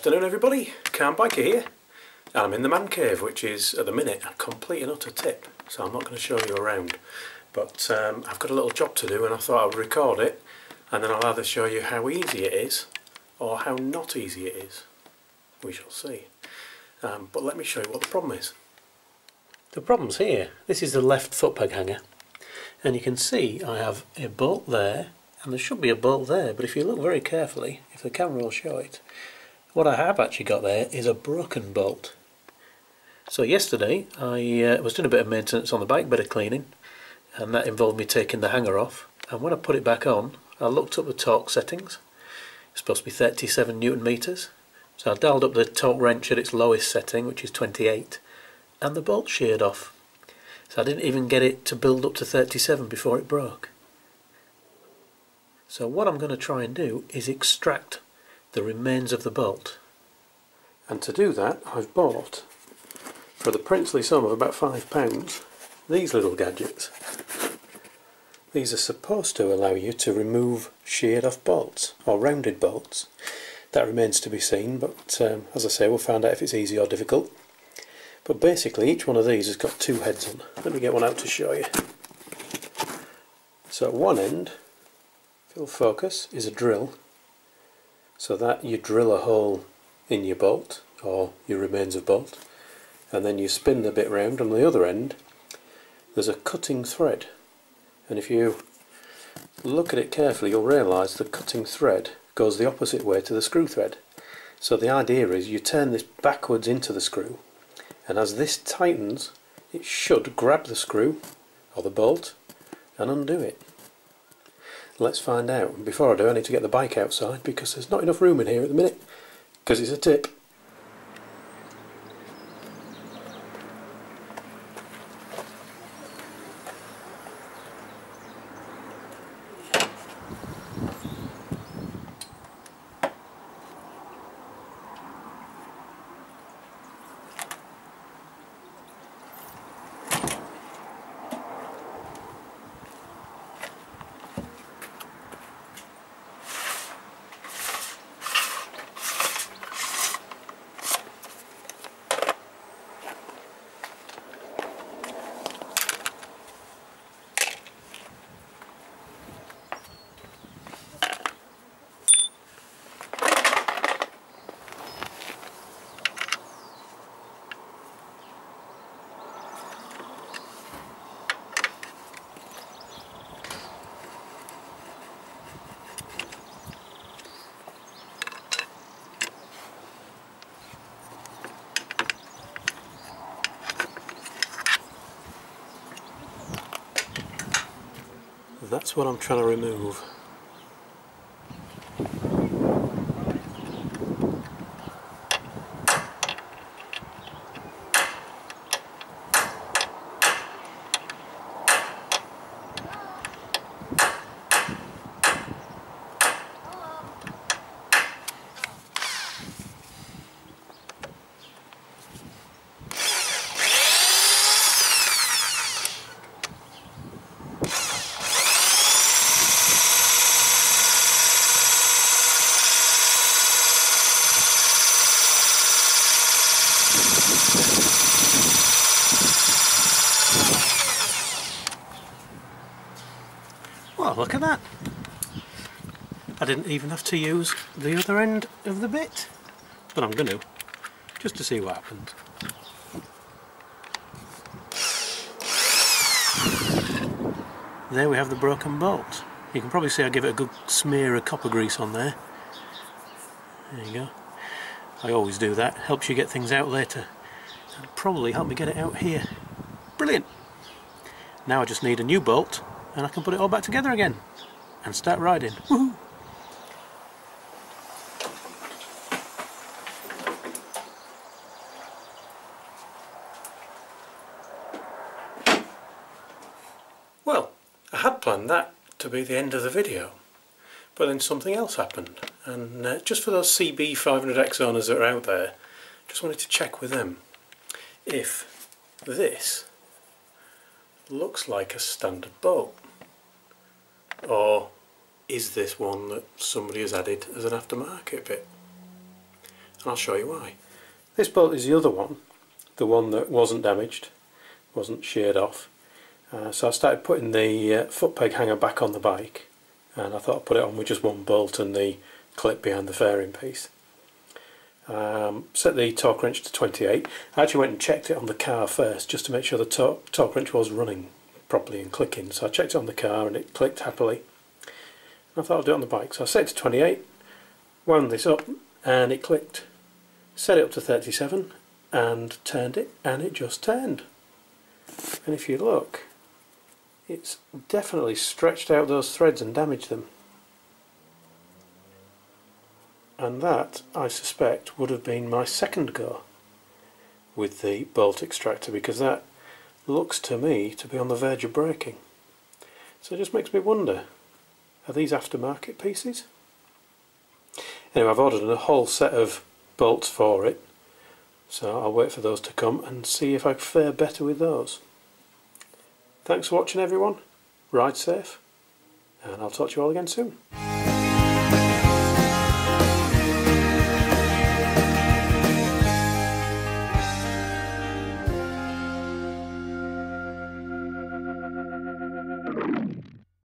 Afternoon everybody, Calm Biker here, and I'm in the man cave, which is at the minute a complete and utter tip, so I'm not going to show you around, but I've got a little job to do and I thought I would record it and then I'll either show you how easy it is or how not easy it is. We shall see. But let me show you what the problem is. The problem's here. This is the left foot peg hanger, and you can see I have a bolt there and there should be a bolt there, but if you look very carefully, if the camera will show it, what I have actually got there is a broken bolt. So yesterday I was doing a bit of maintenance on the bike, bit of cleaning, and that involved me taking the hanger off, and when I put it back on I looked up the torque settings. It's supposed to be 37 Newton meters, so I dialed up the torque wrench at its lowest setting, which is 28, and the bolt sheared off. So I didn't even get it to build up to 37 before it broke. So what I'm going to try and do is extract the remains of the bolt, and to do that I've bought, for the princely sum of about £5, these little gadgets. These are supposed to allow you to remove sheared off bolts or rounded bolts. That remains to be seen, but as I say, we'll find out if it's easy or difficult. But basically each one of these has got two heads on. Let me get one out to show you. So at one end, if you'll focus, is a drill, so that you drill a hole in your bolt or your remains of bolt, and then you spin the bit round. On the other end there's a cutting thread, and if you look at it carefully you'll realise the cutting thread goes the opposite way to the screw thread. So the idea is you turn this backwards into the screw, and as this tightens it should grab the screw or the bolt and undo it. Let's find out. Before I do, I need to get the bike outside because there's not enough room in here at the minute, because it's a tip. That's what I'm trying to remove. Well, look at that. I didn't even have to use the other end of the bit, but I'm going to, just to see what happens. There we have the broken bolt. You can probably see I give it a good smear of copper grease on there. There you go. I always do that. Helps you get things out later. It'll probably help me get it out here. Brilliant! Now I just need a new bolt and I can put it all back together again and start riding. Woohoo! Well, I had planned that to be the end of the video, but then something else happened, and just for those CB500X owners that are out there, just wanted to check with them if this looks like a standard bolt, or is this one that somebody has added as an aftermarket bit. and I'll show you why. This bolt is the other one, the one that wasn't damaged, wasn't sheared off. So I started putting the foot peg hanger back on the bike, and I thought I'd put it on with just one bolt and the clip behind the fairing piece. Set the torque wrench to 28. I actually went and checked it on the car first just to make sure the torque wrench was running properly and clicking. So I checked it on the car and it clicked happily. And I thought I'd do it on the bike. So I set it to 28, wound this up and it clicked. Set it up to 37 and turned it, and it just turned. And if you look, it's definitely stretched out those threads and damaged them. And that, I suspect, would have been my second go with the bolt extractor, because that looks to me to be on the verge of breaking. So it just makes me wonder, are these aftermarket pieces? Anyway, I've ordered a whole set of bolts for it, so I'll wait for those to come and see if I fare better with those. Thanks for watching everyone, ride safe, and I'll talk to you all again soon.